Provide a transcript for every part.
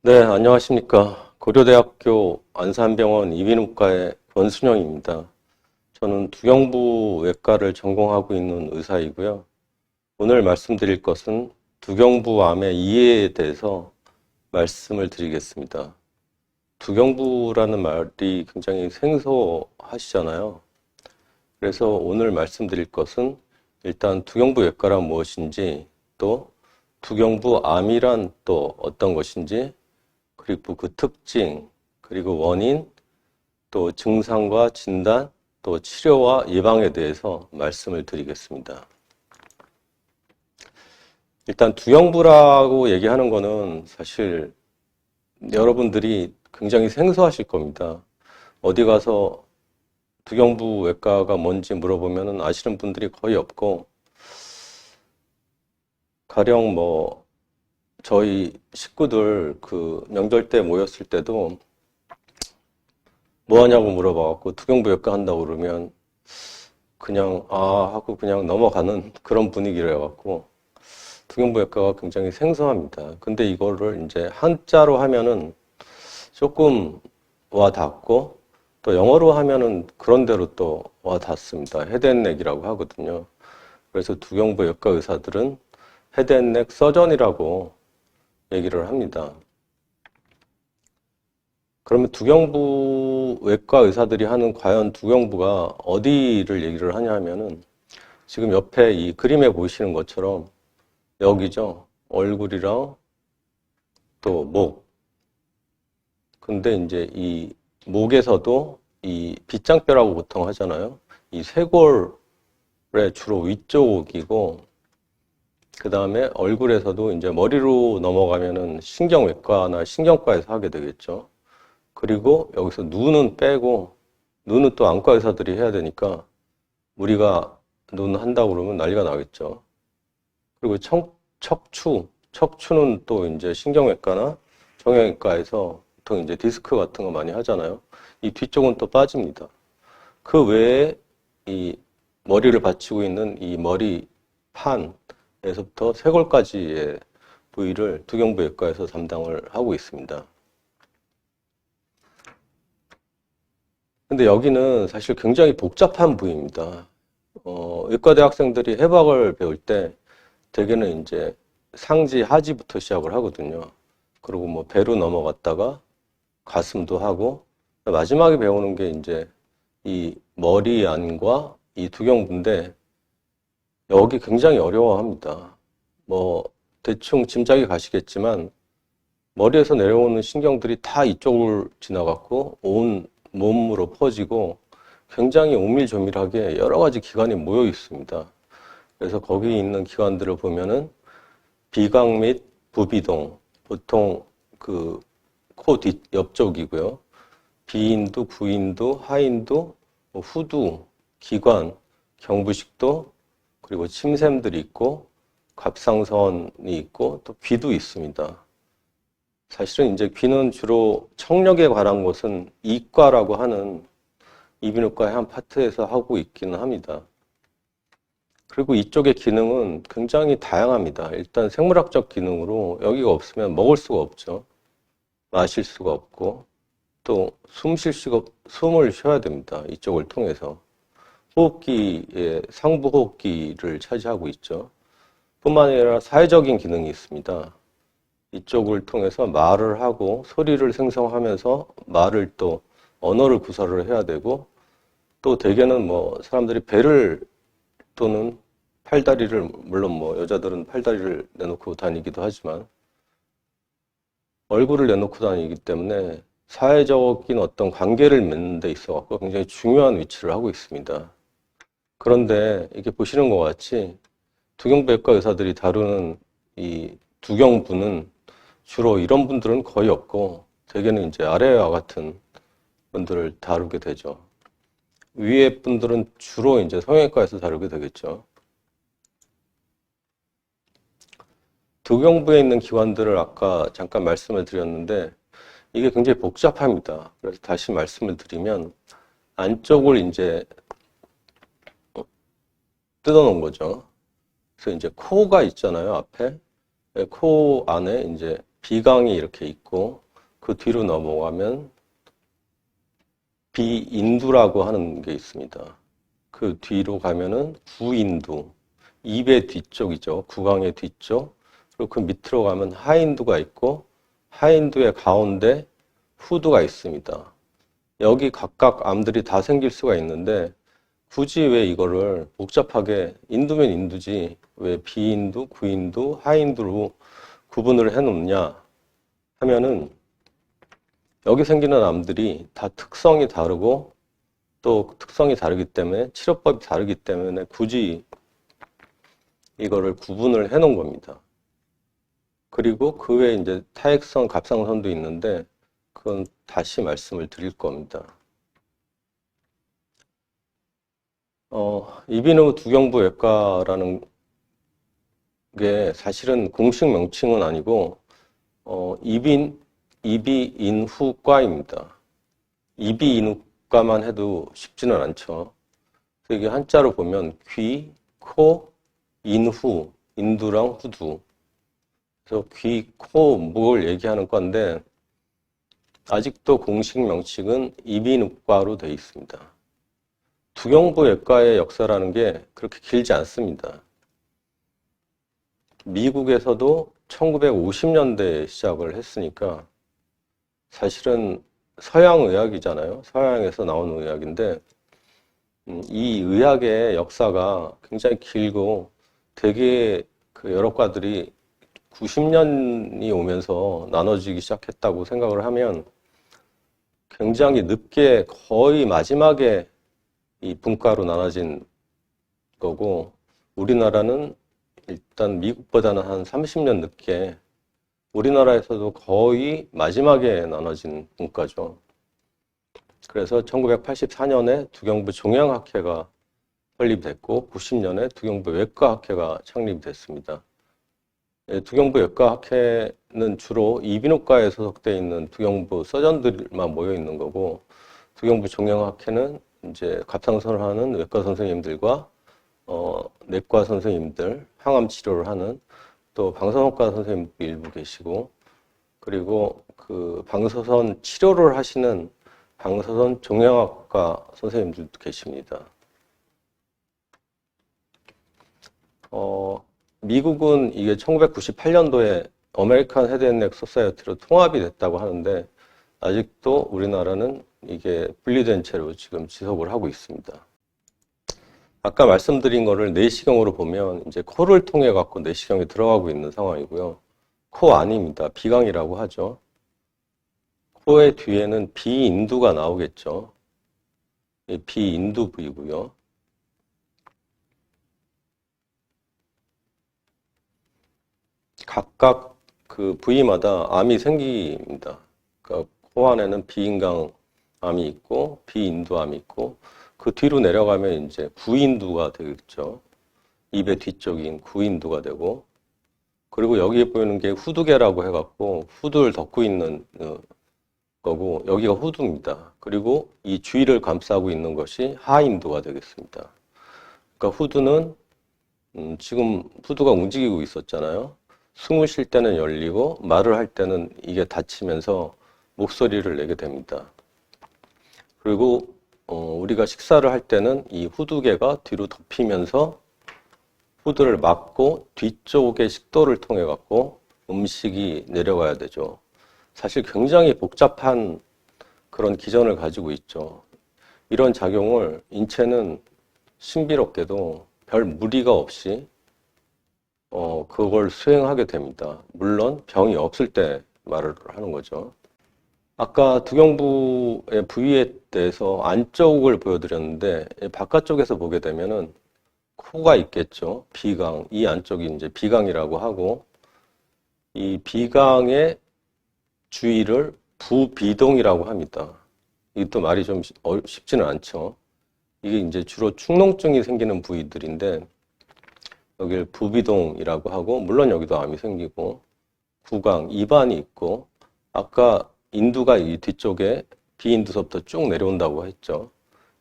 네, 안녕하십니까. 고려대학교 안산병원 이비인후과의 권순영입니다. 저는 두경부 외과를 전공하고 있는 의사이고요. 오늘 말씀드릴 것은 두경부암의 이해에 대해서 말씀을 드리겠습니다. 두경부라는 말이 굉장히 생소하시잖아요. 그래서 오늘 말씀드릴 것은 일단 두경부 외과란 무엇인지, 또 두경부암이란 또 어떤 것인지, 그리고 그 특징, 그리고 원인, 또 증상과 진단, 또 치료와 예방에 대해서 말씀을 드리겠습니다. 일단 두경부라고 얘기하는 거는 사실 여러분들이 굉장히 생소하실 겁니다. 어디 가서 두경부 외과가 뭔지 물어보면 아시는 분들이 거의 없고, 가령 저희 식구들 그 명절 때 모였을 때도 뭐 하냐고 물어봐갖고 두경부 외과 한다고 그러면 그냥 하고 그냥 넘어가는 그런 분위기래갖고 두경부 외과가 굉장히 생소합니다. 근데 이거를 이제 한자로 하면은 조금 와 닿고, 또 영어로 하면은 그런대로 또 와 닿습니다. 헤드앤넥이라고 하거든요. 그래서 두경부 외과 의사들은 헤드앤넥 서전이라고 얘기를 합니다. 그러면 두경부 외과 의사들이 하는 과연 두경부가 어디를 얘기를 하냐 하면은 지금 옆에 이 그림에 보이시는 것처럼 여기죠. 얼굴이랑 또 목. 근데 이제 이 목에서도 이 빗장뼈라고 보통 하잖아요. 이 쇄골의 주로 위쪽이고, 그 다음에 얼굴에서도 이제 머리로 넘어가면은 신경외과나 신경과에서 하게 되겠죠. 그리고 여기서 눈은 빼고, 눈은 또 안과 의사들이 해야 되니까 우리가 눈 한다고 그러면 난리가 나겠죠. 그리고 척추는 또 이제 신경외과나 정형외과에서 보통 이제 디스크 같은 거 많이 하잖아요. 이 뒤쪽은 또 빠집니다. 그 외에 이 머리를 받치고 있는 이 머리판에서부터 쇄골까지의 부위를 두경부 외과에서 담당을 하고 있습니다. 근데 여기는 사실 굉장히 복잡한 부위입니다. 의과대 학생들이 해박을 배울 때 대개는 이제 상지, 하지부터 시작을 하거든요. 그리고 뭐 배로 넘어갔다가 가슴도 하고, 마지막에 배우는 게 이제 이 머리 안과 이 두경부인데, 여기 굉장히 어려워합니다. 대충 짐작이 가시겠지만 머리에서 내려오는 신경들이 다 이쪽을 지나갔고 온 몸으로 퍼지고 굉장히 오밀조밀하게 여러 가지 기관이 모여 있습니다. 그래서 거기 있는 기관들을 보면은 비강 및 부비동, 보통 그 코 뒤 옆쪽이고요. 비인두, 구인두, 하인두, 후두, 기관, 경부식도, 그리고 침샘들이 있고 갑상선이 있고 또 귀도 있습니다. 사실은 이제 귀는 주로 청력에 관한 것은 이과라고 하는 이비인후과의 한 파트에서 하고 있기는 합니다. 그리고 이쪽의 기능은 굉장히 다양합니다. 일단 생물학적 기능으로 여기가 없으면 먹을 수가 없죠. 마실 수가 없고, 또 숨을 쉬어야 됩니다. 이쪽을 통해서. 호흡기의 상부 호흡기를 차지하고 있죠. 뿐만 아니라 사회적인 기능이 있습니다. 이쪽을 통해서 말을 하고 소리를 생성하면서 말을 또 언어를 구사를 해야 되고, 또 대개는 사람들이 배를 또는 팔다리를, 물론 여자들은 팔다리를 내놓고 다니기도 하지만 얼굴을 내놓고 다니기 때문에 사회적인 어떤 관계를 맺는 데 있어 갖고 굉장히 중요한 위치를 하고 있습니다. 그런데 이렇게 보시는 것 같이 두경부외과 의사들이 다루는 이 두경부는 주로 이런 분들은 거의 없고, 대개는 이제 아래와 같은 분들을 다루게 되죠. 위에 분들은 주로 이제 성형외과에서 다루게 되겠죠. 두경부에 있는 기관들을 아까 잠깐 말씀을 드렸는데 이게 굉장히 복잡합니다. 그래서 다시 말씀을 드리면 안쪽을 이제 뜯어놓은 거죠. 그래서 이제 코가 있잖아요, 앞에. 코 안에 이제 비강이 이렇게 있고 그 뒤로 넘어가면 비인두라고 하는 게 있습니다. 그 뒤로 가면은 구인두, 입의 뒤쪽이죠. 구강의 뒤쪽. 그리고 그 밑으로 가면 하인두가 있고 하인두의 가운데 후두가 있습니다. 여기 각각 암들이 다 생길 수가 있는데 굳이 왜 이거를 복잡하게 인두면 인두지 왜 비인두, 구인두, 하인두로 구분을 해 놓느냐 하면은 여기 생기는 암들이 다 특성이 다르고 또 특성이 다르기 때문에 치료법이 다르기 때문에 굳이 이거를 구분을 해 놓은 겁니다. 그리고 그 외에 이제 타액성, 갑상선도 있는데 그건 다시 말씀을 드릴 겁니다. 이비인후 두경부 외과라는 게 사실은 공식 명칭은 아니고 이비인후과입니다. 이비인후과만 해도 쉽지는 않죠. 그래서 이게 한자로 보면 귀, 코, 인후, 인두랑 후두. 그래서 귀, 코, 목을 얘기하는 건데 아직도 공식 명칭은 이비인후과로 되어 있습니다. 두경부 외과의 역사라는 게 그렇게 길지 않습니다. 미국에서도 1950년대에 시작을 했으니까 사실은 서양 의학이잖아요. 서양에서 나온 의학인데 이 의학의 역사가 굉장히 길고 되게 그 여러 과들이 90년이 오면서 나눠지기 시작했다고 생각을 하면 굉장히 늦게 거의 마지막에 이 분과로 나눠진 거고 우리나라는 일단 미국보다는 한 30년 늦게 우리나라에서도 거의 마지막에 나눠진 분과죠. 그래서 1984년에 두경부 종양학회가 설립됐고 90년에 두경부 외과학회가 창립됐습니다. 두경부 외과학회는 주로 이비인후과에 소속되어 있는 두경부 서전들만 모여 있는 거고 두경부 종양학회는 이제 갑상선을 하는 외과 선생님들과 내과 선생님들, 항암 치료를 하는 또 방사선과 선생님도 일부 계시고 그리고 그 방사선 치료를 하시는 방사선 종양학과 선생님들도 계십니다. 미국은 이게 1998년도에 어메리칸 헤드 앤 넥 소사이어티로 통합이 됐다고 하는데 아직도 우리나라는 이게 분리된 채로 지금 지속을 하고 있습니다. 아까 말씀드린 거를 내시경으로 보면 이제 코를 통해 갖고 내시경에 들어가고 있는 상황이고요. 코 아닙니다. 비강이라고 하죠. 코의 뒤에는 비인두가 나오겠죠. 비인두 부위고요. 각각 그 부위마다 암이 생깁니다. 그러니까 코 안에는 비인강 암이 있고 비인두암이 있고 그 뒤로 내려가면 이제 구인두가 되겠죠. 입의 뒤쪽인 구인두가 되고 그리고 여기에 보이는 게 후두개라고 해갖고 후두를 덮고 있는 거고 여기가 후두입니다. 그리고 이 주위를 감싸고 있는 것이 하인두가 되겠습니다. 그러니까 후두는 지금 후두가 움직이고 있었잖아요. 숨을 쉴 때는 열리고 말을 할 때는 이게 닫히면서 목소리를 내게 됩니다. 그리고 우리가 식사를 할 때는 이 후두개가 뒤로 덮이면서 후두를 막고 뒤쪽의 식도를 통해 갖고 음식이 내려가야 되죠. 사실 굉장히 복잡한 그런 기전을 가지고 있죠. 이런 작용을 인체는 신비롭게도 별 무리가 없이 그걸 수행하게 됩니다. 물론 병이 없을 때 말을 하는 거죠. 아까 두경부의 부위에 대해서 안쪽을 보여드렸는데 바깥쪽에서 보게 되면은 코가 있겠죠. 비강. 이 안쪽이 이제 비강이라고 하고 이 비강의 주위를 부비동이라고 합니다. 이것도 말이 좀 쉽지는 않죠. 이게 이제 주로 축농증이 생기는 부위들인데 여기를 부비동이라고 하고 물론 여기도 암이 생기고 구강, 입안이 있고 아까 인두가 이 뒤쪽에 비인두서부터 쭉 내려온다고 했죠.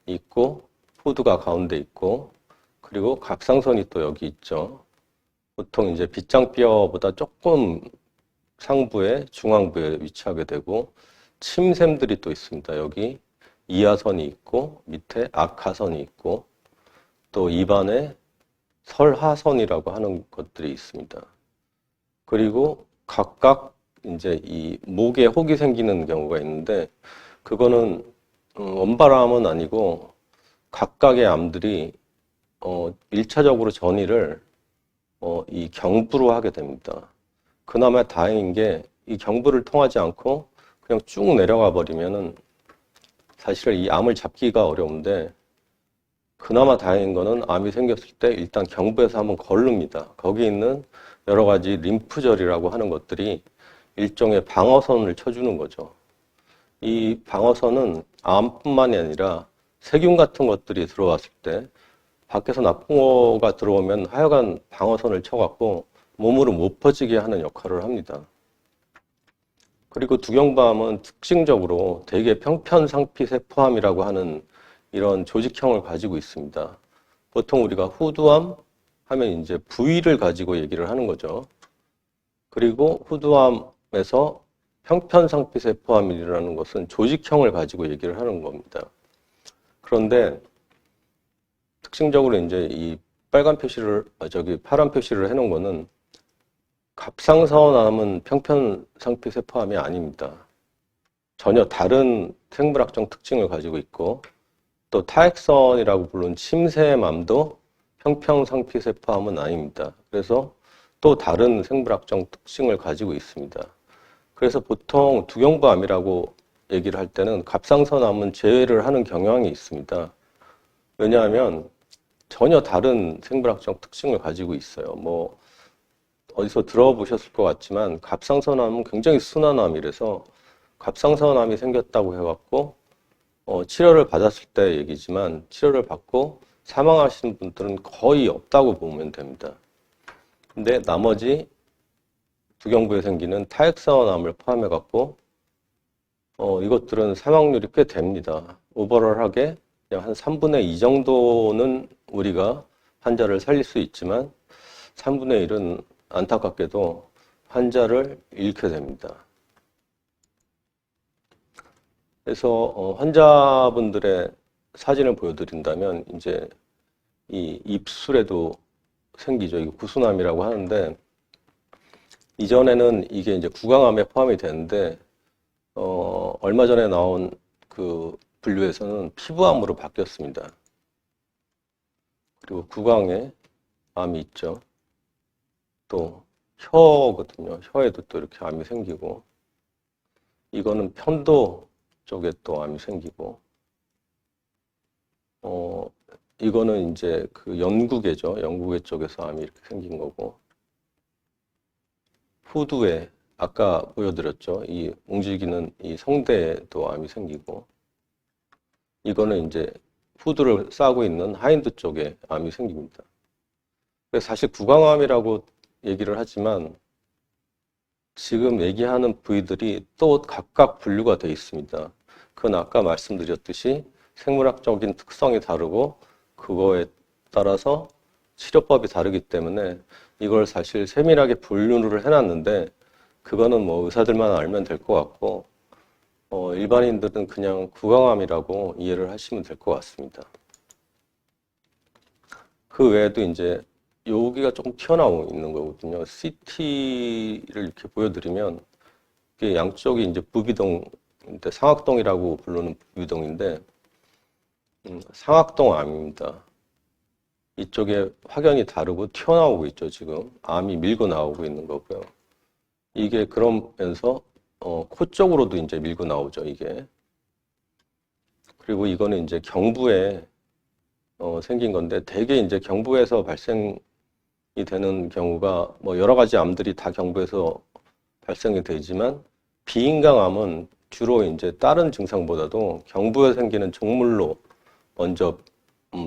있고 후두가 가운데 있고 그리고 갑상선이 또 여기 있죠. 보통 이제 빗장뼈보다 조금 상부에 중앙부에 위치하게 되고 침샘들이 또 있습니다. 여기 이하선이 있고 밑에 악하선이 있고 또 입안에 설하선이라고 하는 것들이 있습니다. 그리고 각각 이제 이 목에 혹이 생기는 경우가 있는데 그거는 원바람은 아니고 각각의 암들이 1차적으로 전이를 이 경부로 하게 됩니다. 그나마 다행인 게 이 경부를 통하지 않고 그냥 쭉 내려가 버리면은 사실 이 암을 잡기가 어려운데 그나마 다행인 거는 암이 생겼을 때 일단 경부에서 한번 걸릅니다. 거기 있는 여러 가지 림프절이라고 하는 것들이 일종의 방어선을 쳐주는 거죠. 이 방어선은 암뿐만이 아니라 세균 같은 것들이 들어왔을 때 밖에서 나쁜 거가 들어오면 하여간 방어선을 쳐갖고 몸으로 못 퍼지게 하는 역할을 합니다. 그리고 두경부암은 특징적으로 대개 평편상피세포암이라고 하는 이런 조직형을 가지고 있습니다. 보통 우리가 후두암 하면 이제 부위를 가지고 얘기를 하는 거죠. 그리고 후두암에서 평편상피세포암이라는 것은 조직형을 가지고 얘기를 하는 겁니다. 그런데 특징적으로 이제 이 빨간 표시를, 파란 표시를 해놓은 거는 갑상선암은 평편상피세포암이 아닙니다. 전혀 다른 생물학적 특징을 가지고 있고 또 타액선이라고 부르는 침샘암도 평편상피세포암은 아닙니다. 그래서 또 다른 생물학적 특징을 가지고 있습니다. 그래서 보통 두경부암이라고 얘기를 할 때는 갑상선암은 제외를 하는 경향이 있습니다. 왜냐하면 전혀 다른 생물학적 특징을 가지고 있어요. 뭐 어디서 들어보셨을 것 같지만 갑상선암은 굉장히 순한 암이라서 갑상선암이 생겼다고 해갖고 치료를 받았을 때 얘기지만 치료를 받고 사망하시는 분들은 거의 없다고 보면 됩니다. 근데 나머지 두경부에 생기는 타액선암을 포함해갖고 이것들은 사망률이 꽤 됩니다. 오버럴하게 그냥 한 3분의 2 정도는 우리가 환자를 살릴 수 있지만 3분의 1은 안타깝게도 환자를 잃게 됩니다. 그래서 환자분들의 사진을 보여드린다면 이제 이 입술에도 생기죠. 이거 구수암이라고 하는데 이전에는 이게 이제 구강암에 포함이 되는데 얼마 전에 나온 그 분류에서는 피부암으로 바뀌었습니다. 그리고 구강에 암이 있죠. 또 혀거든요. 혀에도 또 이렇게 암이 생기고 이거는 편도 쪽에 또 암이 생기고 이거는 이제 그 연구개죠. 연구개 쪽에서 암이 이렇게 생긴 거고 후두에 아까 보여드렸죠. 이 움직이는 이 성대에도 암이 생기고 이거는 이제 후두를 싸고 있는 하인드 쪽에 암이 생깁니다. 그래서 사실 구강암이라고 얘기를 하지만 지금 얘기하는 부위들이 또 각각 분류가 되어 있습니다. 그건 아까 말씀드렸듯이 생물학적인 특성이 다르고 그거에 따라서 치료법이 다르기 때문에 이걸 사실 세밀하게 분류를 해놨는데 그거는 뭐 의사들만 알면 될 것 같고 일반인들은 그냥 구강암이라고 이해를 하시면 될 것 같습니다. 그 외에도 이제 여기가 조금 튀어나오고 있는 거거든요. CT를 이렇게 보여드리면 이게 양쪽이 이제 부비동인데 상악동이라고 부르는 부비동인데 상악동 암입니다. 이쪽에 확연히 다르고 튀어나오고 있죠. 지금 암이 밀고 나오고 있는 거고요. 이게 그러면서 코 쪽으로도 이제 밀고 나오죠. 이게 그리고 이거는 이제 경부에 생긴 건데 대개 이제 경부에서 발생이 되는 경우가 뭐 여러 가지 암들이 다 경부에서 발생이 되지만 비인강암은 주로 이제 다른 증상보다도 경부에 생기는 종물로 먼저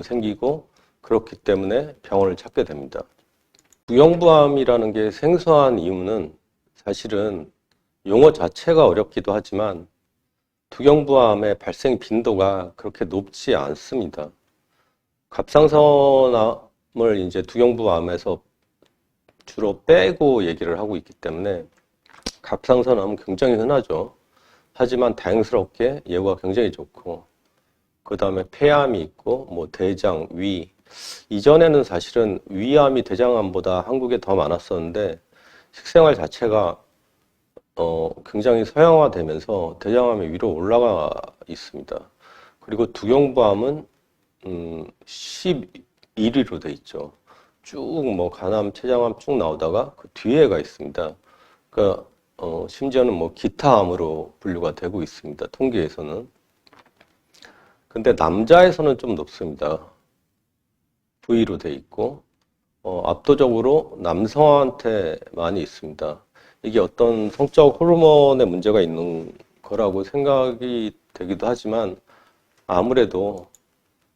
생기고 그렇기 때문에 병원을 찾게 됩니다. 두경부암이라는 게 생소한 이유는 사실은 용어 자체가 어렵기도 하지만 두경부암의 발생 빈도가 그렇게 높지 않습니다. 갑상선암을 이제 두경부암에서 주로 빼고 얘기를 하고 있기 때문에 갑상선암은 굉장히 흔하죠. 하지만 다행스럽게 예후가 굉장히 좋고, 그 다음에 폐암이 있고, 뭐 대장, 위. 이전에는 사실은 위암이 대장암보다 한국에 더 많았었는데, 식생활 자체가 굉장히 서양화되면서 대장암이 위로 올라가 있습니다. 그리고 두경부암은 11위로 돼 있죠. 쭉 뭐 간암, 췌장암 쭉 나오다가 그 뒤에가 있습니다. 그러니까 심지어는 뭐 기타암으로 분류가 되고 있습니다. 통계에서는. 근데 남자에서는 좀 높습니다. V로 돼 있고 압도적으로 남성한테 많이 있습니다. 이게 어떤 성적 호르몬의 문제가 있는 거라고 생각이 되기도 하지만 아무래도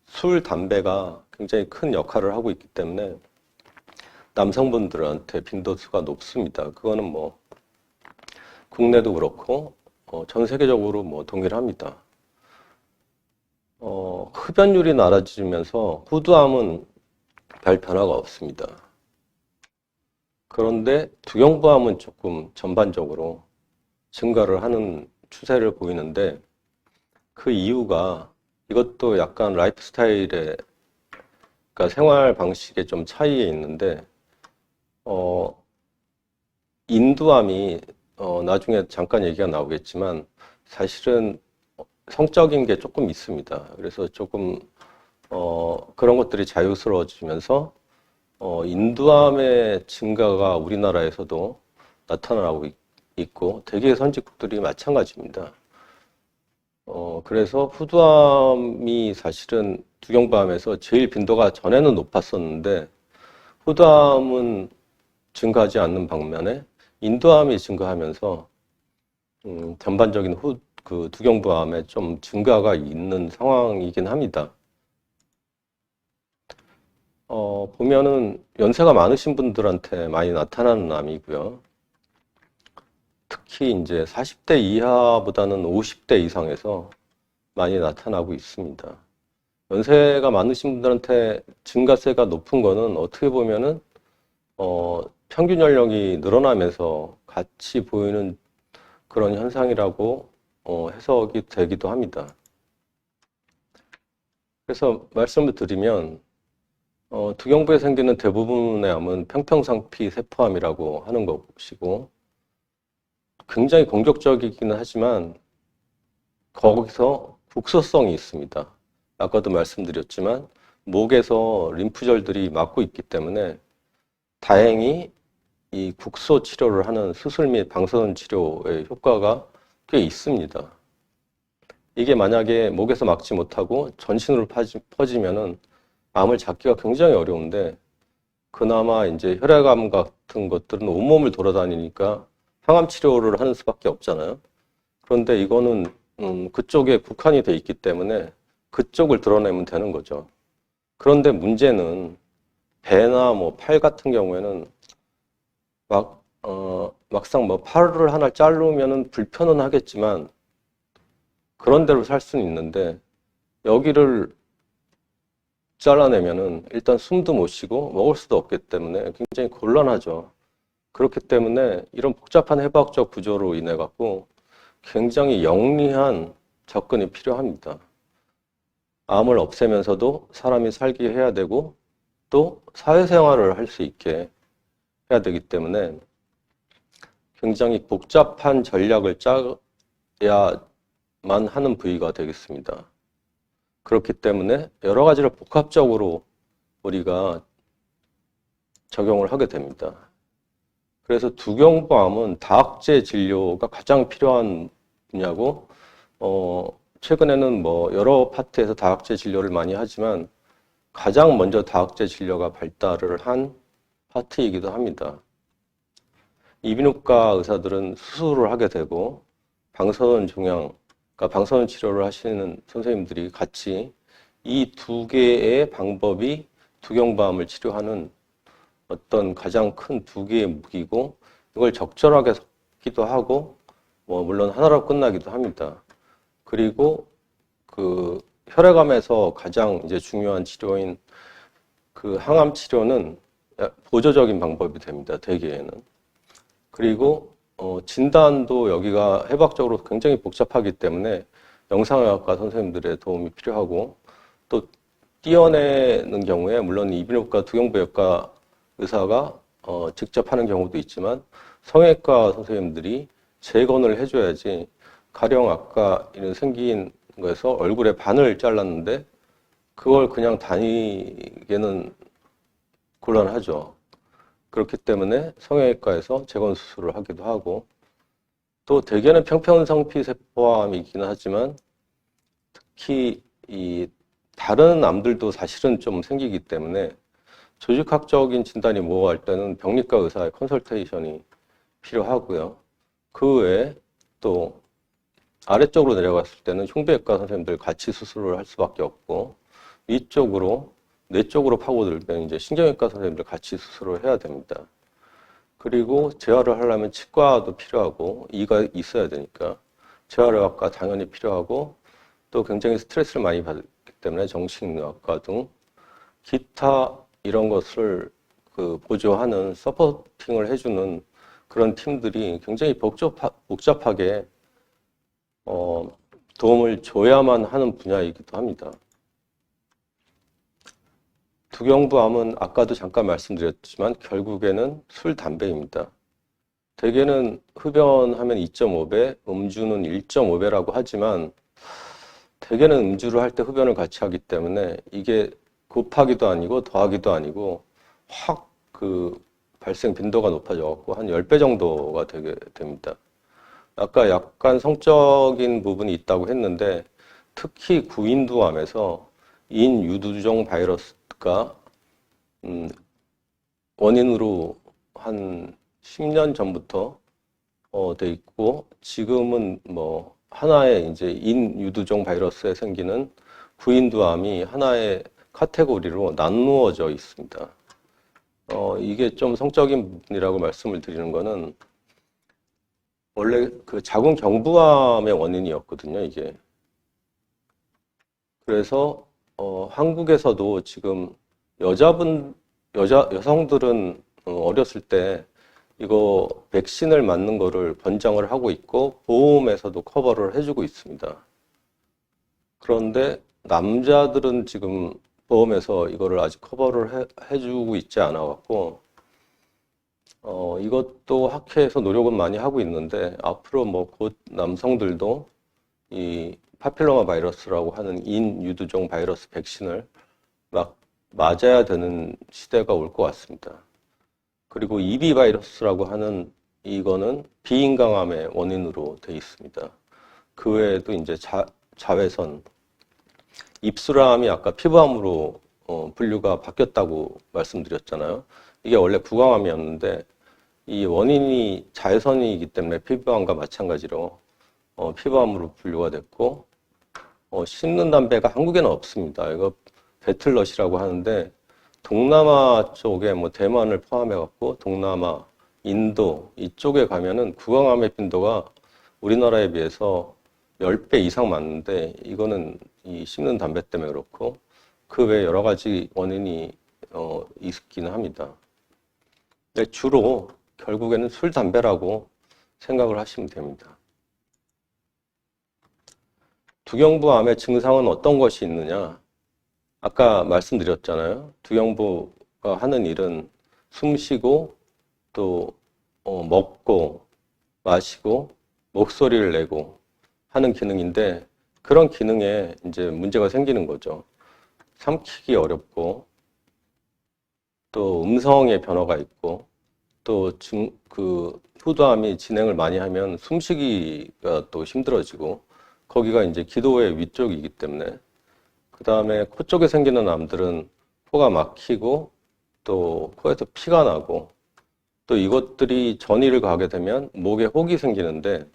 술, 담배가 굉장히 큰 역할을 하고 있기 때문에 남성분들한테 빈도수가 높습니다. 그거는 뭐 국내도 그렇고 전 세계적으로 뭐 동일합니다. 흡연율이 낮아지면서 후두암은 별 변화가 없습니다. 그런데 두경부암은 조금 전반적으로 증가를 하는 추세를 보이는데 그 이유가 이것도 약간 라이프 스타일의 그러니까 생활 방식에 좀 차이에 있는데 인두암이 나중에 잠깐 얘기가 나오겠지만 사실은 성적인 게 조금 있습니다. 그래서 조금 그런 것들이 자유스러워지면서 인두암의 증가가 우리나라에서도 나타나고 있고 대개 선진국들이 마찬가지입니다. 그래서 후두암이 사실은 두경부암에서 제일 빈도가 전에는 높았었는데 후두암은 증가하지 않는 반면에 인두암이 증가하면서 전반적인 그 두경부암에 좀 증가가 있는 상황이긴 합니다. 보면은 연세가 많으신 분들한테 많이 나타나는 암이고요. 특히 이제 40대 이하보다는 50대 이상에서 많이 나타나고 있습니다. 연세가 많으신 분들한테 증가세가 높은 거는 어떻게 보면은 평균 연령이 늘어나면서 같이 보이는 그런 현상이라고 해석이 되기도 합니다. 그래서 말씀을 드리면 두경부에 생기는 대부분의 암은 평평상피 세포암이라고 하는 것이고 굉장히 공격적이기는 하지만 거기서 국소성이 있습니다. 아까도 말씀드렸지만 목에서 림프절들이 막고 있기 때문에 다행히 이 국소 치료를 하는 수술 및 방사선 치료의 효과가 꽤 있습니다. 이게 만약에 목에서 막지 못하고 전신으로 퍼지면은 암을 잡기가 굉장히 어려운데 그나마 이제 혈액암 같은 것들은 온몸을 돌아다니니까 항암 치료를 하는 수밖에 없잖아요. 그런데 이거는 그쪽에 국한이 돼 있기 때문에 그쪽을 드러내면 되는 거죠. 그런데 문제는 배나 뭐 팔 같은 경우에는 막상 뭐 팔을 하나 자르면은 불편은 하겠지만 그런 대로 살 수는 있는데 여기를 잘라내면은 일단 숨도 못 쉬고 먹을 수도 없기 때문에 굉장히 곤란하죠. 그렇기 때문에 이런 복잡한 해부학적 구조로 인해 갖고 굉장히 영리한 접근이 필요합니다. 암을 없애면서도 사람이 살게 해야 되고 또 사회생활을 할 수 있게 해야 되기 때문에 굉장히 복잡한 전략을 짜야만 하는 부위가 되겠습니다. 그렇기 때문에 여러 가지를 복합적으로 우리가 적용을 하게 됩니다. 그래서 두경부암은 다학제 진료가 가장 필요한 분야고 최근에는 뭐 여러 파트에서 다학제 진료를 많이 하지만 가장 먼저 다학제 진료가 발달을 한 파트이기도 합니다. 이비인후과 의사들은 수술을 하게 되고 방사선 종양, 그러니까 방사선 치료를 하시는 선생님들이 같이 이 두 개의 방법이 두경부암을 치료하는 어떤 가장 큰 두 개의 무기고 이걸 적절하게 섞기도 하고 뭐 물론 하나로 끝나기도 합니다. 그리고 그 혈액암에서 가장 이제 중요한 치료인 그 항암 치료는 보조적인 방법이 됩니다. 대개에는. 그리고 진단도 여기가 해박적으로 굉장히 복잡하기 때문에 영상의학과 선생님들의 도움이 필요하고, 또 띄어내는 경우에 물론 이비인후과, 두경부외과 의사가 직접 하는 경우도 있지만 성형외과 선생님들이 재건을 해줘야지, 가령 아까 이런 생긴 거에서 얼굴에 반을 잘랐는데 그걸 그냥 다니기는 곤란하죠. 그렇기 때문에 성형외과에서 재건 수술을 하기도 하고, 또 대개는 평편성피세포암이기는 하지만 특히 이 다른 암들도 사실은 좀 생기기 때문에 조직학적인 진단이 모호할 때는 병리과 의사의 컨설테이션이 필요하고요. 그 외에 또 아래쪽으로 내려갔을 때는 흉부외과 선생님들 같이 수술을 할 수밖에 없고, 위쪽으로 뇌 쪽으로 파고들면 이제 신경외과 선생님들 같이 수술을 해야 됩니다. 그리고 재활을 하려면 치과도 필요하고 이가 있어야 되니까 재활의학과 당연히 필요하고, 또 굉장히 스트레스를 많이 받기 때문에 정신의학과 등 기타 이런 것을 보조하는 서포팅을 해주는 그런 팀들이 굉장히 복잡하게 도움을 줘야만 하는 분야이기도 합니다. 두경부암은 아까도 잠깐 말씀드렸지만 결국에는 술, 담배입니다. 대개는 흡연하면 2.5배, 음주는 1.5배라고 하지만 대개는 음주를 할 때 흡연을 같이 하기 때문에 이게 곱하기도 아니고 더하기도 아니고 확 발생 빈도가 높아져 갖고 한 10배 정도가 되게 됩니다. 아까 약간 성적인 부분이 있다고 했는데 특히 구인두암에서 인유두종 바이러스가 원인으로 한 10년 전부터 돼 있고, 지금은 뭐 하나의 이제 인유두종 바이러스에 생기는 구인두암이 하나의 카테고리로 나누어져 있습니다. 이게 좀 성적인 부분이라고 말씀을 드리는 거는 원래 자궁 경부암의 원인이었거든요, 이게. 그래서 한국에서도 지금 여성들은 어렸을 때 이거 백신을 맞는 거를 권장을 하고 있고 보험에서도 커버를 해주고 있습니다. 그런데 남자들은 지금 보험에서 이거를 아직 커버를 해주고 있지 않아 갖고 이것도 학회에서 노력은 많이 하고 있는데 앞으로 뭐 곧 남성들도 이 파필로마 바이러스라고 하는 인유두종 바이러스 백신을 막 맞아야 되는 시대가 올 것 같습니다. 그리고 EB 바이러스라고 하는 이거는 비인강암의 원인으로 되어 있습니다. 그 외에도 이제 자외선, 입술암이 아까 피부암으로 분류가 바뀌었다고 말씀드렸잖아요. 이게 원래 구강암이었는데 이 원인이 자외선이기 때문에 피부암과 마찬가지로 피부암으로 분류가 됐고, 씹는 담배가 한국에는 없습니다. 이거 배틀넛이라고 하는데 동남아 쪽에 뭐 대만을 포함해 갖고 동남아, 인도 이쪽에 가면은 구강암의 빈도가 우리나라에 비해서 10배 이상 많은데 이거는 이 씹는 담배 때문에 그렇고 그 외에 여러 가지 원인이 있기는 합니다. 근데 주로 결국에는 술, 담배라고 생각을 하시면 됩니다. 두경부암의 증상은 어떤 것이 있느냐? 아까 말씀드렸잖아요. 두경부가 하는 일은 숨 쉬고 또 먹고 마시고 목소리를 내고 하는 기능인데 그런 기능에 이제 문제가 생기는 거죠. 삼키기 어렵고 또 음성의 변화가 있고 또 후두암이 진행을 많이 하면 숨쉬기가 또 힘들어지고 거기가 이제 기도의 위쪽이기 때문에 그 다음에 코 쪽에 생기는 암들은 코가 막히고 또 코에서 피가 나고 또 이것들이 전이를 가게 되면 목에 혹이 생기는데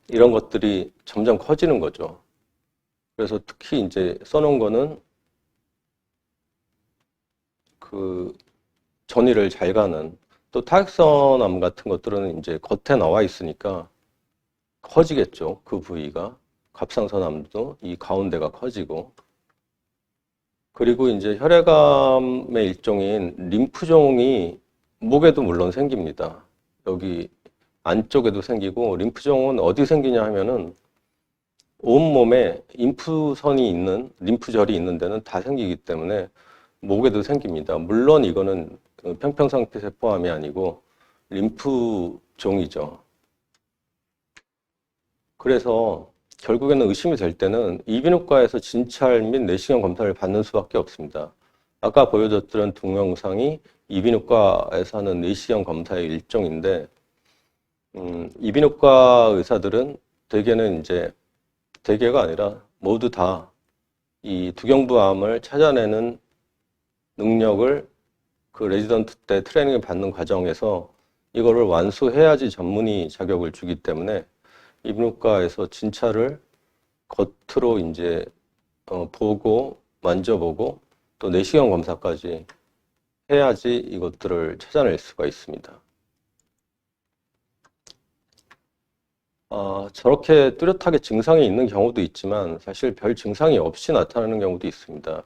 이런 것들이 점점 커지는 거죠. 그래서 특히 이제 써놓은 거는 전이를 잘 가는 또 타액선암 같은 것들은 이제 겉에 나와 있으니까 커지겠죠. 그 부위가. 갑상선암도 이 가운데가 커지고. 그리고 이제 혈액암의 일종인 림프종이 목에도 물론 생깁니다. 여기 안쪽에도 생기고, 림프종은 어디 생기냐 하면은 온몸에 림프선이 있는, 림프절이 있는 데는 다 생기기 때문에 목에도 생깁니다. 물론 이거는 평평상피세포암이 아니고 림프종이죠. 그래서 결국에는 의심이 될 때는 이비인후과에서 진찰 및 내시경 검사를 받는 수밖에 없습니다. 아까 보여줬던 동영상이 이비인후과에서 하는 내시경 검사의 일종인데, 이비인후과 의사들은 대개는 이제, 대개가 아니라 모두 다 이 두경부암을 찾아내는 능력을 그 레지던트 때 트레이닝을 받는 과정에서 이거를 완수해야지 전문의 자격을 주기 때문에 이비인후과에서 진찰을 겉으로 이제 보고 만져보고 또 내시경 검사까지 해야지 이것들을 찾아낼 수가 있습니다. 저렇게 뚜렷하게 증상이 있는 경우도 있지만 사실 별 증상이 없이 나타나는 경우도 있습니다.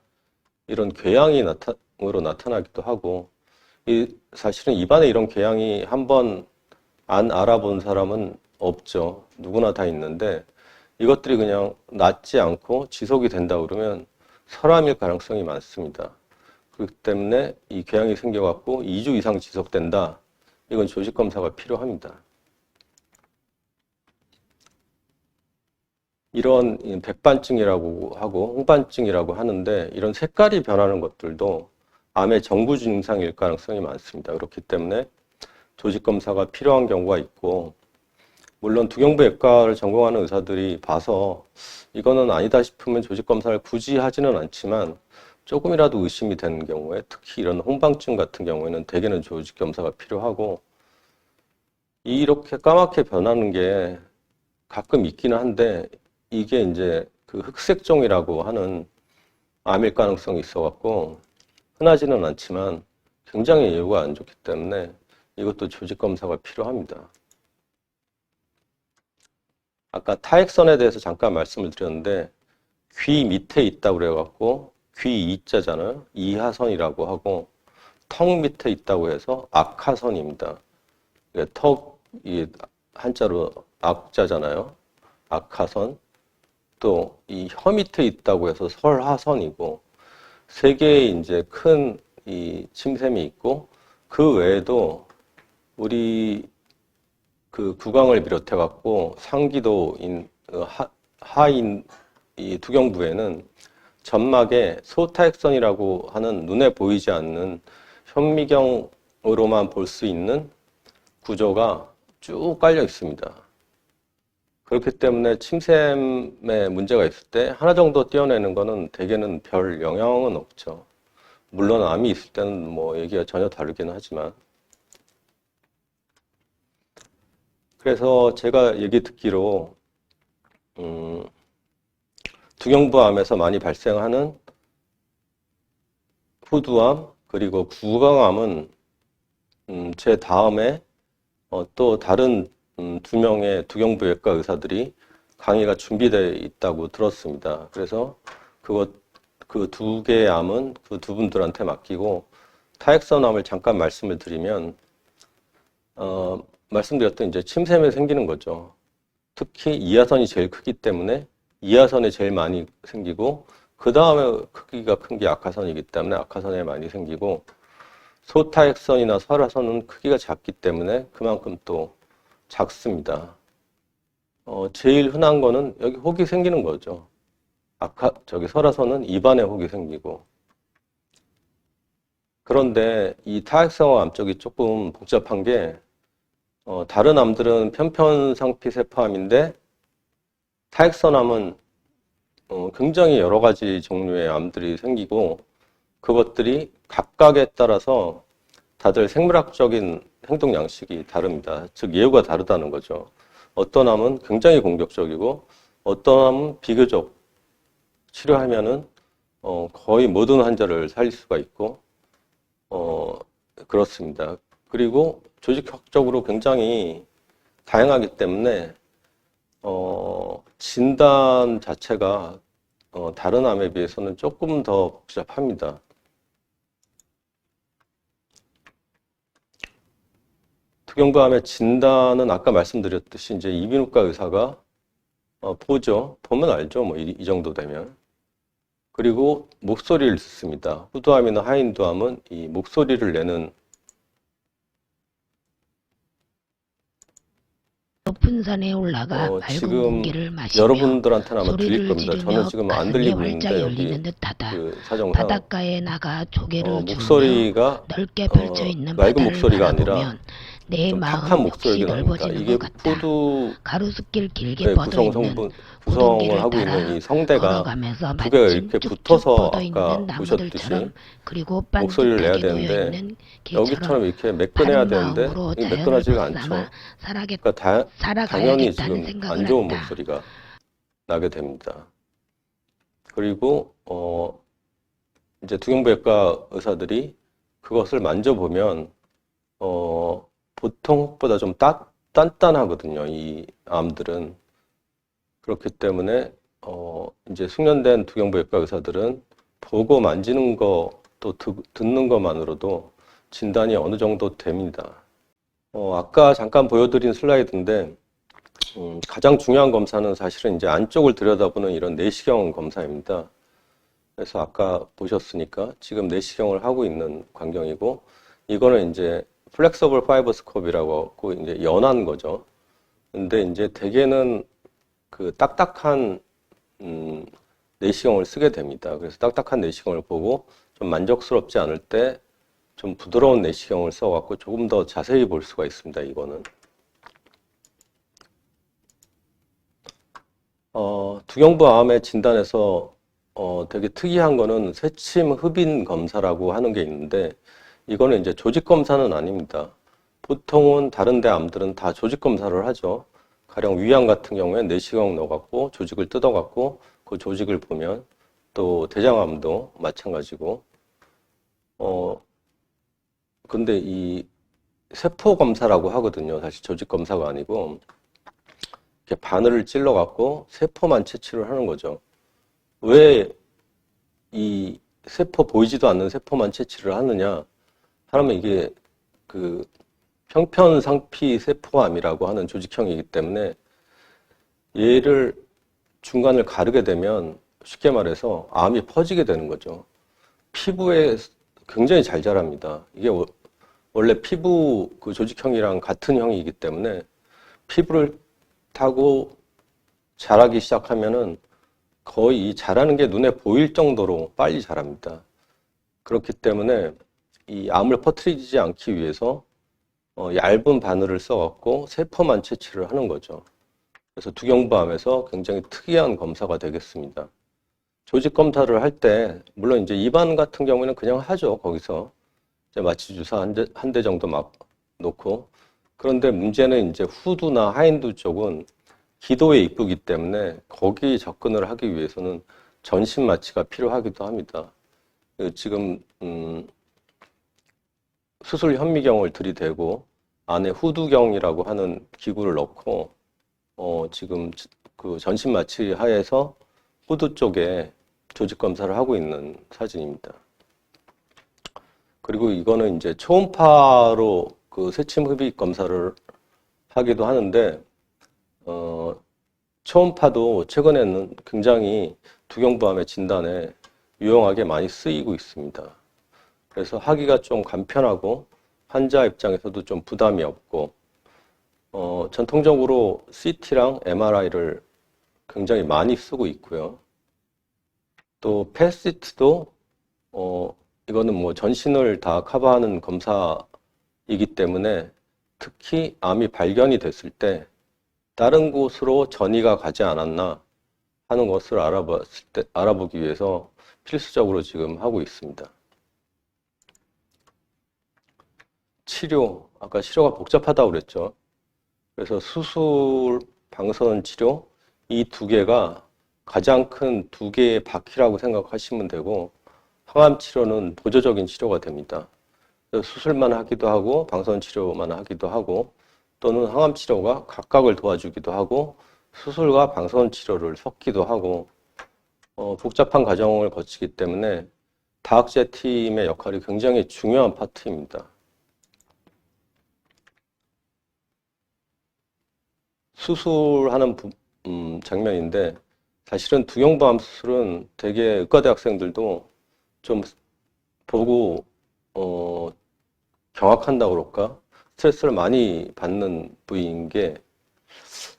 이런 궤양이 으로 나타나기도 하고, 사실은 입안에 이런 궤양이 한번 안 알아본 사람은 없죠. 누구나 다 있는데 이것들이 그냥 낫지 않고 지속이 된다 그러면 설암일 가능성이 많습니다. 그렇기 때문에 이 궤양이 생겨갖고 2주 이상 지속된다. 이건 조직검사가 필요합니다. 이런 백반증이라고 하고 홍반증이라고 하는데 이런 색깔이 변하는 것들도 암의 정부 증상일 가능성이 많습니다. 그렇기 때문에 조직검사가 필요한 경우가 있고, 물론 두경부외과를 전공하는 의사들이 봐서 이거는 아니다 싶으면 조직검사를 굳이 하지는 않지만 조금이라도 의심이 되는 경우에, 특히 이런 홍방증 같은 경우에는 대개는 조직검사가 필요하고, 이렇게 까맣게 변하는 게 가끔 있기는 한데 이게 이제 그 흑색종이라고 하는 암일 가능성이 있어갖고 흔하지는 않지만 굉장히 예후가 안 좋기 때문에 이것도 조직검사가 필요합니다. 아까 타액선에 대해서 잠깐 말씀을 드렸는데 귀 밑에 있다고 그래갖고 귀 이자잖아요. 이하선이라고 하고, 턱 밑에 있다고 해서 악하선입니다. 턱이 한자로 악자잖아요. 악하선. 또 이 혀 밑에 있다고 해서 설하선이고, 세 개의 이제 큰 이 침샘이 있고, 그 외에도 우리 그 구강을 비롯해 갖고 상기도인 하인 이 두경부에는 점막에 소타액선이라고 하는 눈에 보이지 않는 현미경으로만 볼 수 있는 구조가 쭉 깔려 있습니다. 그렇기 때문에 침샘에 문제가 있을 때 하나 정도 떼어내는 거는 대개는 별 영향은 없죠. 물론 암이 있을 때는 뭐 얘기가 전혀 다르긴 하지만. 그래서 제가 얘기 듣기로 두경부암에서 많이 발생하는 후두암 그리고 구강암은 제 다음에 또 다른 2명의 두경부외과 의사들이 강의가 준비되어 있다고 들었습니다. 그래서 그 두 개의 암은 그 두 분들한테 맡기고, 타액선암을 잠깐 말씀을 드리면 말씀드렸던 이제 침샘에 생기는 거죠. 특히 이하선이 제일 크기 때문에 이하선에 제일 많이 생기고, 그 다음에 크기가 큰 게 악하선이기 때문에 악하선에 많이 생기고, 소타액선이나 설하선은 크기가 작기 때문에 그만큼 또 작습니다. 제일 흔한 거는 여기 혹이 생기는 거죠. 설하선은 입안에 혹이 생기고. 그런데 이 타액성암 쪽이 조금 복잡한 게, 다른 암들은 편편상피세포암인데 타액선암은 굉장히 여러 가지 종류의 암들이 생기고, 그것들이 각각에 따라서 다들 생물학적인 행동 양식이 다릅니다. 즉 예후가 다르다는 거죠. 어떤 암은 굉장히 공격적이고 어떤 암은 비교적 치료하면은 거의 모든 환자를 살릴 수가 있고 그렇습니다. 그리고 조직학적으로 굉장히 다양하기 때문에 진단 자체가 다른 암에 비해서는 조금 더 복잡합니다. 두경부암의 진단은 아까 말씀드렸듯이 이제 이비인후과 의사가 보죠. 보면 알죠. 뭐 이 정도 되면. 그리고 목소리를 듣습니다. 후두암이나 하인두암은 이 목소리를 내는 높은 산에 올라가 맑은 지금 공기를 마시며 여러분들한테는 아마 들릴 소리를 겁니다. 저는 지르며 지금 안 가슴이 들리고 활짝 있는데 열리는 여기 듯하다. 그 사정상 바닷가에 나가 조개를 주우며 목소리가 넓게 펼쳐 있는 맑은 바다를 목소리가 아니라 바라보면 내 좀 탁한 마음 목소리가 역시 납니다. 넓어지는 이게 것 같다. 후두의 가로수길 길게 뻗어 있는 구성을 고동길을 하고 있는 따라 이 성대가 걸어가면서 두 개가 마침 이렇게 쭉쭉 붙어서 뻗어 아까 있는 나무들처럼 보셨듯이 그리고 목소리를 내야 반듯하게 놓여 되는데 있는 길처럼 여기처럼 이렇게 매끈해야 바른 되는데 마음으로 이게 자연을 매끈하지가 벗삼아 않죠. 그러니까 당연히 살아가야겠다는 지금 생각을 안 좋은 한다. 목소리가 나게 됩니다. 그리고 이제 두경부외과 의사들이 그것을 만져보면 보통보다 좀 단단하거든요. 이 암들은. 그렇기 때문에 이제 숙련된 두경부외과 의사들은 보고 만지는 거 또 듣는 것만으로도 진단이 어느 정도 됩니다. 아까 잠깐 보여드린 슬라이드인데 가장 중요한 검사는 사실은 이제 안쪽을 들여다보는 이런 내시경 검사입니다. 그래서 아까 보셨으니까 지금 내시경을 하고 있는 광경이고 이거는 이제 플렉서블 파이버스컵이라고 하고 이제 연한 거죠. 근데 이제 대개는 그 딱딱한 내시경을 쓰게 됩니다. 그래서 딱딱한 내시경을 보고 좀 만족스럽지 않을 때 좀 부드러운 내시경을 써갖고 조금 더 자세히 볼 수가 있습니다. 이거는. 두경부암의 진단에서 되게 특이한 거는 새침 흡인 검사라고 하는 게 있는데 이거는 이제 조직 검사는 아닙니다. 보통은 다른 데 암들은 다 조직 검사를 하죠. 가령 위암 같은 경우에 내시경 넣어갖고 조직을 뜯어갖고 그 조직을 보면 또 대장암도 마찬가지고 근데 이 세포 검사라고 하거든요. 사실 조직 검사가 아니고 이렇게 바늘을 찔러갖고 세포만 채취를 하는 거죠. 왜 이 세포 보이지도 않는 세포만 채취를 하느냐 하면 이게 그 형편상피 세포암이라고 하는 조직형이기 때문에 얘를 중간을 가르게 되면 쉽게 말해서 암이 퍼지게 되는 거죠. 피부에 굉장히 잘 자랍니다. 이게 원래 피부 그 조직형이랑 같은 형이기 때문에 피부를 타고 자라기 시작하면은 거의 이 자라는 게 눈에 보일 정도로 빨리 자랍니다. 그렇기 때문에 이 암을 퍼뜨리지 않기 위해서 얇은 바늘을 써갖고 세포만 채취를 하는 거죠. 그래서 두경부암에서 굉장히 특이한 검사가 되겠습니다. 조직 검사를 할 때 물론 이제 입안 같은 경우에는 그냥 하죠. 거기서 이제 마취 주사 한 대 정도 막 놓고 그런데 문제는 이제 후두나 하인두 쪽은 기도에 이쁘기 때문에 거기 접근을 하기 위해서는 전신 마취가 필요하기도 합니다. 지금 수술 현미경을 들이대고 안에 후두경이라고 하는 기구를 넣고 지금 그 전신 마취 하에서 후두 쪽에 조직 검사를 하고 있는 사진입니다. 그리고 이거는 이제 초음파로 그 새침 흡입 검사를 하기도 하는데 초음파도 최근에는 굉장히 두경부암의 진단에 유용하게 많이 쓰이고 있습니다. 그래서 하기가 좀 간편하고 환자 입장에서도 좀 부담이 없고 전통적으로 CT랑 MRI를 굉장히 많이 쓰고 있고요. 또 PET-CT도 이거는 뭐 전신을 다 커버하는 검사이기 때문에 특히 암이 발견이 됐을 때 다른 곳으로 전이가 가지 않았나 하는 것을 알아보기 위해서 필수적으로 지금 하고 있습니다. 치료, 아까 치료가 복잡하다고 그랬죠. 그래서 수술, 방사선 치료 이 두 개가 가장 큰 두 개의 바퀴라고 생각하시면 되고 항암 치료는 보조적인 치료가 됩니다. 수술만 하기도 하고 방사선 치료만 하기도 하고 또는 항암 치료가 각각을 도와주기도 하고 수술과 방사선 치료를 섞기도 하고 복잡한 과정을 거치기 때문에 다학제 팀의 역할이 굉장히 중요한 파트입니다. 수술하는 장면인데 사실은 두경부암 수술은 되게 의과대 학생들도 좀 보고 경악한다고 그럴까? 스트레스를 많이 받는 부위인 게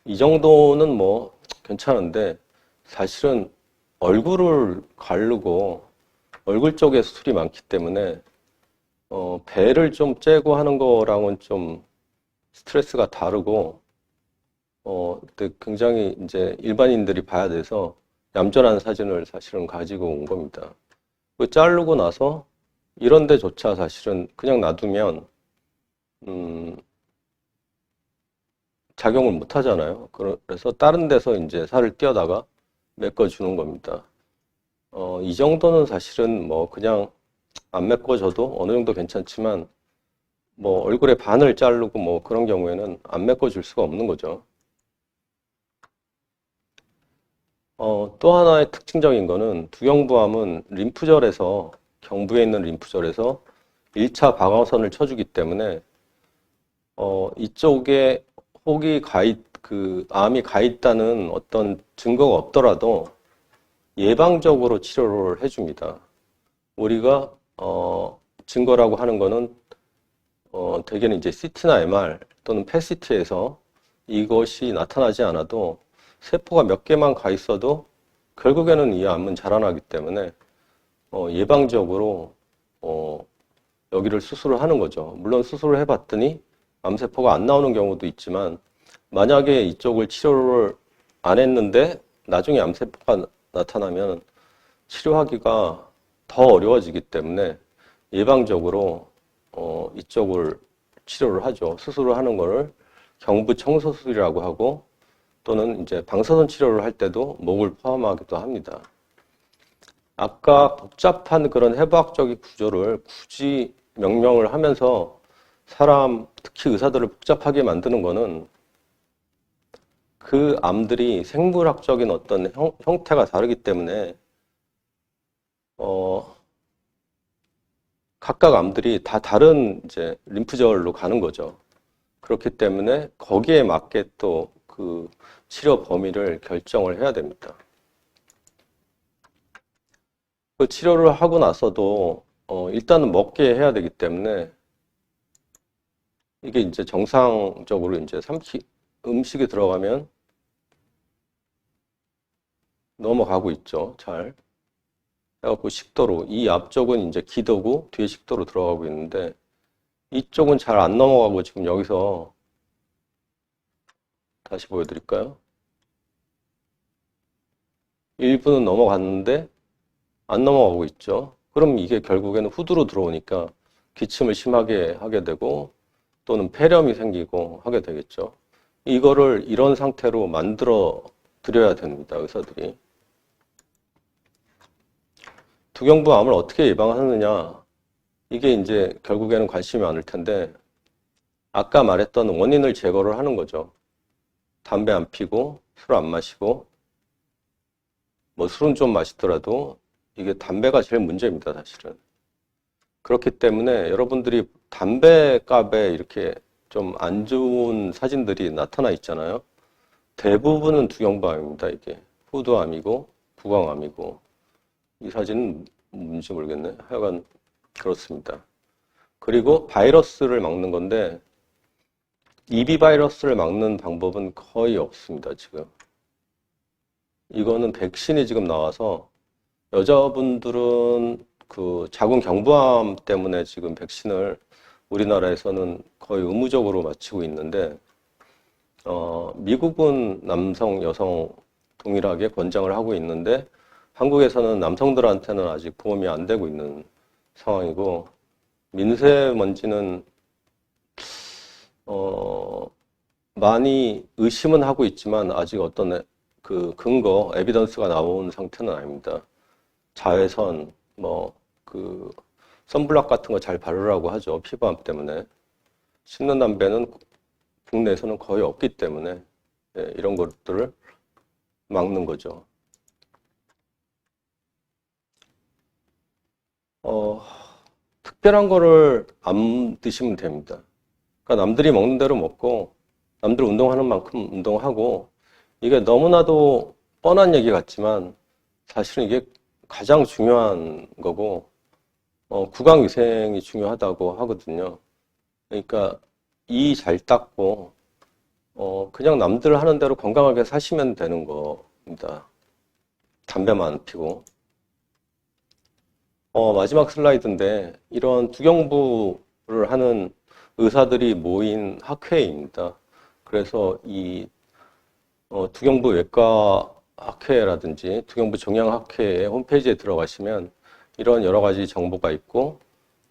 이 정도는 뭐 괜찮은데 사실은 얼굴을 가르고 얼굴 쪽에 수술이 많기 때문에 배를 좀 째고 하는 거랑은 좀 스트레스가 다르고 근데 굉장히 이제 일반인들이 봐야 돼서 얌전한 사진을 사실은 가지고 온 겁니다. 그 자르고 나서 이런 데조차 사실은 그냥 놔두면 작용을 못 하잖아요. 그래서 다른 데서 이제 살을 띄어다가 메꿔주는 겁니다. 이 정도는 사실은 뭐 그냥 안 메꿔줘도 어느 정도 괜찮지만 뭐 얼굴에 반을 자르고 뭐 그런 경우에는 안 메꿔줄 수가 없는 거죠. 또 하나의 특징적인 거는 두경부암은 림프절에서 경부에 있는 림프절에서 1차 방어선을 쳐주기 때문에 이쪽에 암이 가 있다는 어떤 증거가 없더라도 예방적으로 치료를 해줍니다. 우리가 증거라고 하는 거는 대개는 이제 CT나 MR 또는 PET-CT에서 이것이 나타나지 않아도 세포가 몇 개만 가 있어도 결국에는 이 암은 자라나기 때문에 예방적으로 여기를 수술을 하는 거죠. 물론 수술을 해봤더니 암세포가 안 나오는 경우도 있지만 만약에 이쪽을 치료를 안 했는데 나중에 암세포가 나타나면 치료하기가 더 어려워지기 때문에 예방적으로 이쪽을 치료를 하죠. 수술을 하는 거를 경부 청소술이라고 하고 또는 이제 방사선 치료를 할 때도 목을 포함하기도 합니다. 아까 복잡한 그런 해부학적인 구조를 굳이 명명을 하면서 사람, 특히 의사들을 복잡하게 만드는 거는 그 암들이 생물학적인 어떤 형태가 다르기 때문에 각각 암들이 다 다른 이제 림프절로 가는 거죠. 그렇기 때문에 거기에 맞게 또 그 치료 범위를 결정을 해야 됩니다. 그 치료를 하고 나서도 일단은 먹게 해야 되기 때문에 이게 이제 정상적으로 이제 음식이 들어가면 넘어가고 있죠. 잘. 해갖고 식도로, 이 앞쪽은 이제 기도고 뒤에 식도로 들어가고 있는데 이쪽은 잘 안 넘어가고 지금 여기서 다시 보여드릴까요? 일부는 넘어갔는데 안 넘어가고 있죠. 그럼 이게 결국에는 후두로 들어오니까 기침을 심하게 하게 되고 또는 폐렴이 생기고 하게 되겠죠. 이거를 이런 상태로 만들어 드려야 됩니다. 의사들이. 두경부암을 어떻게 예방하느냐, 이게 이제 결국에는 관심이 많을 텐데 아까 말했던 원인을 제거를 하는 거죠. 담배 안 피고 술 안 마시고 뭐 술은 좀 마시더라도 이게 담배가 제일 문제입니다. 사실은. 그렇기 때문에 여러분들이 담배값에 이렇게 좀 안 좋은 사진들이 나타나 있잖아요. 대부분은 두경부암입니다. 이게 후두암이고 구강암이고 이 사진은 뭔지 모르겠네. 하여간 그렇습니다. 그리고 바이러스를 막는 건데 EB 바이러스를 막는 방법은 거의 없습니다. 지금 이거는 백신이 지금 나와서 여자분들은 그 자궁 경부암 때문에 지금 백신을 우리나라에서는 거의 의무적으로 맞히고 있는데 미국은 남성, 여성 동일하게 권장을 하고 있는데 한국에서는 남성들한테는 아직 보험이 안 되고 있는 상황이고 민세먼지는 많이 의심은 하고 있지만 아직 어떤 그 근거, 에비던스가 나온 상태는 아닙니다. 자외선, 그 선블락 같은 거 잘 바르라고 하죠. 피부암 때문에. 씹는 담배는 국내에서는 거의 없기 때문에 이런 것들을 막는 거죠. 특별한 거를 안 드시면 됩니다. 그러니까 남들이 먹는 대로 먹고 남들 운동하는 만큼 운동하고, 이게 너무나도 뻔한 얘기 같지만 사실은 이게 가장 중요한 거고, 구강위생이 중요하다고 하거든요. 그러니까 이 잘 닦고 그냥 남들 하는 대로 건강하게 사시면 되는 겁니다. 담배만 안 피고. 마지막 슬라이드인데, 이런 두경부를 하는 의사들이 모인 학회입니다. 그래서 이 두경부 외과 학회라든지 두경부 종양학회의 홈페이지에 들어가시면 이런 여러 가지 정보가 있고,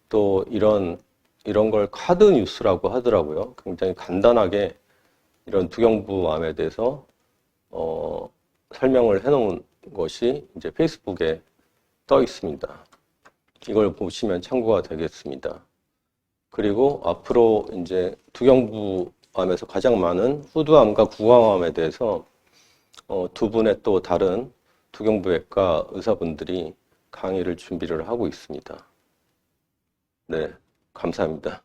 또 이런 걸 카드 뉴스라고 하더라고요. 굉장히 간단하게 이런 두경부암에 대해서 설명을 해놓은 것이 이제 페이스북에 떠 있습니다. 이걸 보시면 참고가 되겠습니다. 그리고 앞으로 이제 두경부암에서 가장 많은 후두암과 구강암에 대해서 두 분의 또 다른 두경부외과 의사분들이 강의를 준비를 하고 있습니다. 네, 감사합니다.